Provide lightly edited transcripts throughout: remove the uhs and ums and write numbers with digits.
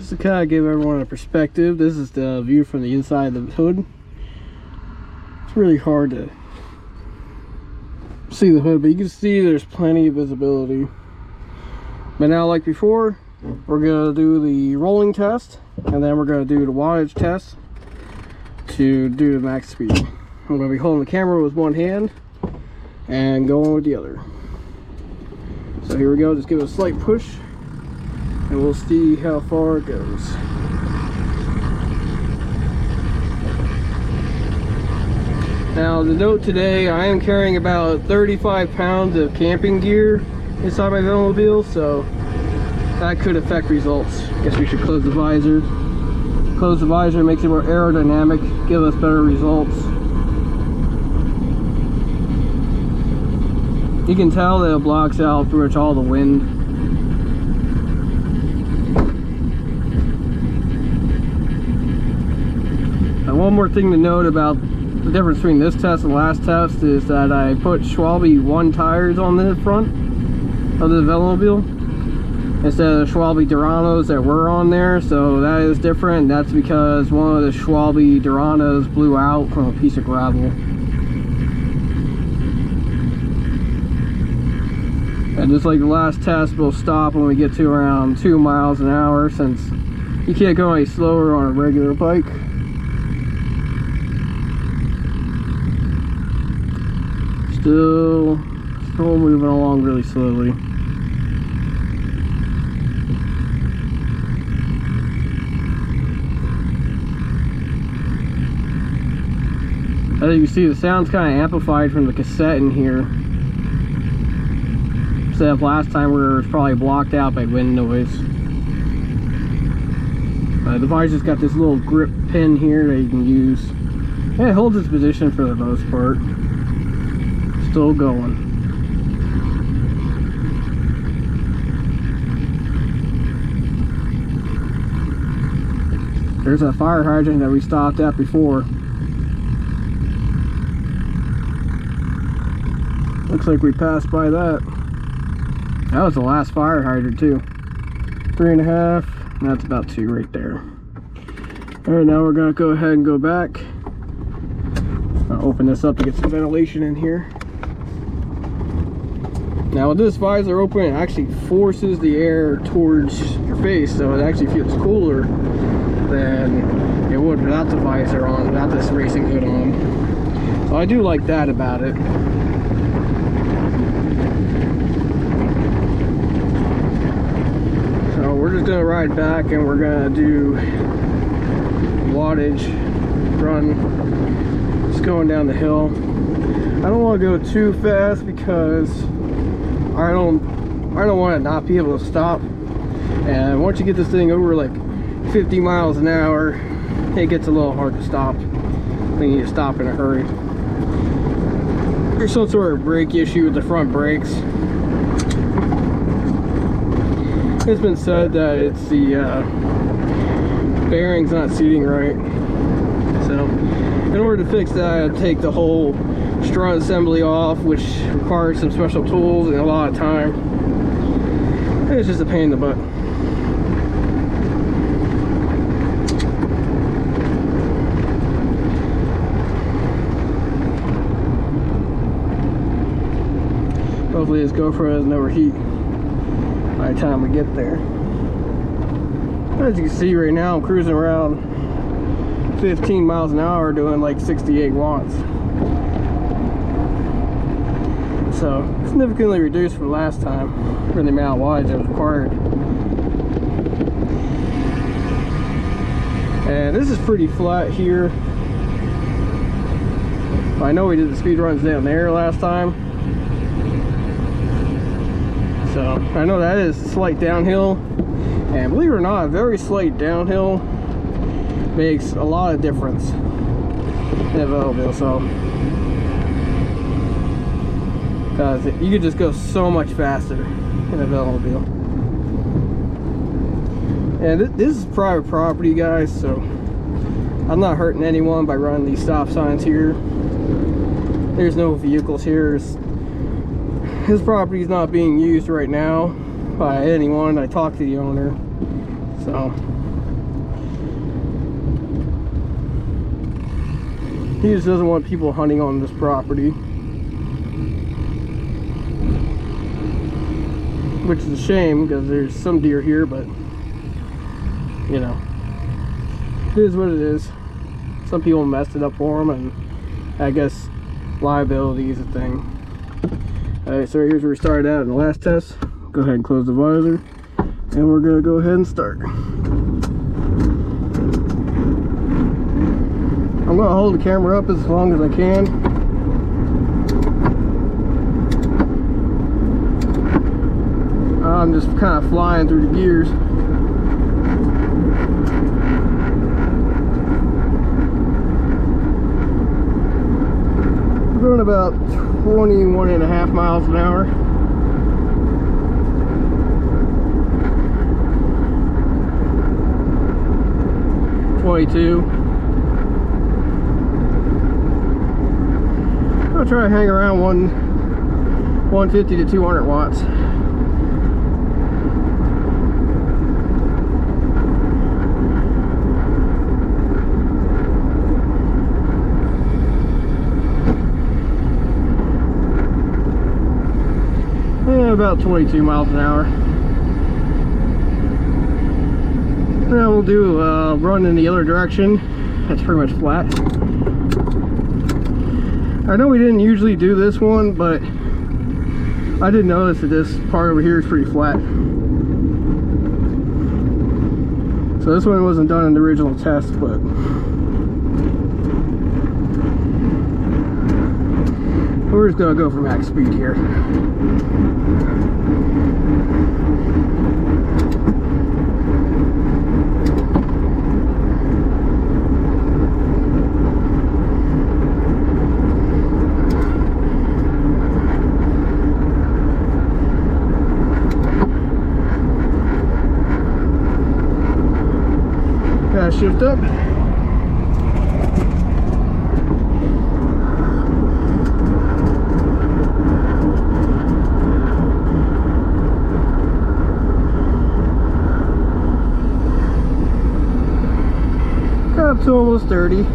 Just to kind of give everyone a perspective, this is the view from the inside of the hood. It's really hard to see the hood, but you can see there's plenty of visibility. But now, like before, we're gonna do the rolling test, and then we're gonna do the wattage test to do the max speed. I'm gonna be holding the camera with one hand and going with the other. So here we go, just give it a slight push and we'll see how far it goes. Now, the note today, I am carrying about 35 pounds of camping gear inside my Velomobile, so that could affect results. Guess we should close the visor. Close the visor makes it more aerodynamic, give us better results. You can tell that it blocks out pretty much all the wind. And one more thing to note about the difference between this test and the last test is that I put Schwalbe 1 tires on the front of the Velomobile instead of the Schwalbe Duranos that were on there, so that is different. That's because one of the Schwalbe Duranos blew out from a piece of gravel. And just like the last test, we'll stop when we get to around 2 miles an hour, since you can't go any slower on a regular bike. Still moving along really slowly. As you can see, the sound's kind of amplified from the cassette in here. Instead of last time where it was probably blocked out by wind noise. The visor's got this little grip pin here that you can use. And it holds its position for the most part. Still going. There's a fire hydrant that we stopped at before. Looks like we passed by that. That was the last fire hydrant too. 3.5, and that's about 2 right there. Alright, now we're gonna go ahead and go back. I'll open this up to get some ventilation in here. Now with this visor open, it actually forces the air towards your face, so it actually feels cooler than it would without the visor on, without this racing hood on. So I do like that about it. So we're just gonna ride back and we're gonna do wattage run, just going down the hill. I don't want to go too fast because I don't want to not be able to stop. And once you get this thing over like 50 miles an hour, it gets a little hard to stop. We need to stop in a hurry. There's some sort of brake issue with the front brakes. It's been said that it's the bearings not seating right. So in order to fix that, I'd take the whole strut assembly off, which requires some special tools and a lot of time. And it's just a pain in the butt. Hopefully this GoPro doesn't overheat by the time we get there. As you can see right now, I'm cruising around 15 miles an hour doing like 68 watts. So significantly reduced from last time for the amount of wattage that was required. And this is pretty flat here. I know we did the speed runs down there last time. So I know that is a slight downhill. And believe it or not, a very slight downhill makes a lot of difference in a Velomobile. So, because you could just go so much faster in a Velomobile. And this is private property, guys, so I'm not hurting anyone by running these stop signs here. There's no vehicles here. His property is not being used right now by anyone. I talked to the owner, so He just doesn't want people hunting on this property, which is a shame because there's some deer here, but you know, it is what it is. Some people messed it up for him, and I guess liability is a thing. Alright, so here's where we started out in the last test. Go ahead and close the visor, and we're gonna go ahead and start. I'm gonna hold the camera up as long as I can. I'm just kind of flying through the gears. We're going about 21.5 miles an hour. I'll try to hang around 150 to 200 watts. And about 22 miles an hour. Now we'll do a run in the other direction. That's pretty much flat. I know we didn't usually do this one, but I did notice that this part over here is pretty flat. So this one wasn't done in the original test, but we're just gonna go for max speed here. Gotta shift up. Got up to almost 30.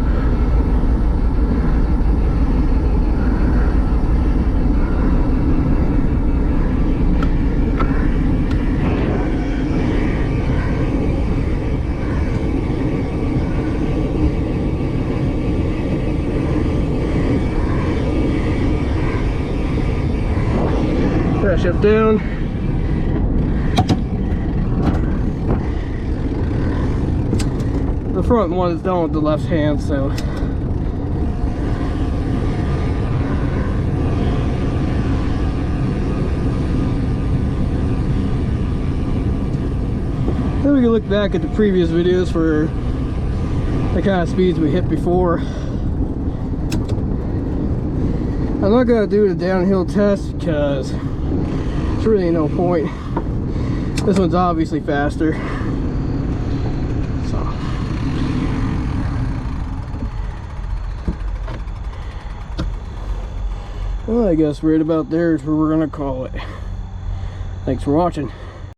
Shift down. The front one is done with the left hand, so then we can look back at the previous videos for the kind of speeds we hit before. I'm not gonna do the downhill test because there's really no point. This one's obviously faster. So well, I guess right about there is where we're gonna call it. Thanks for watching.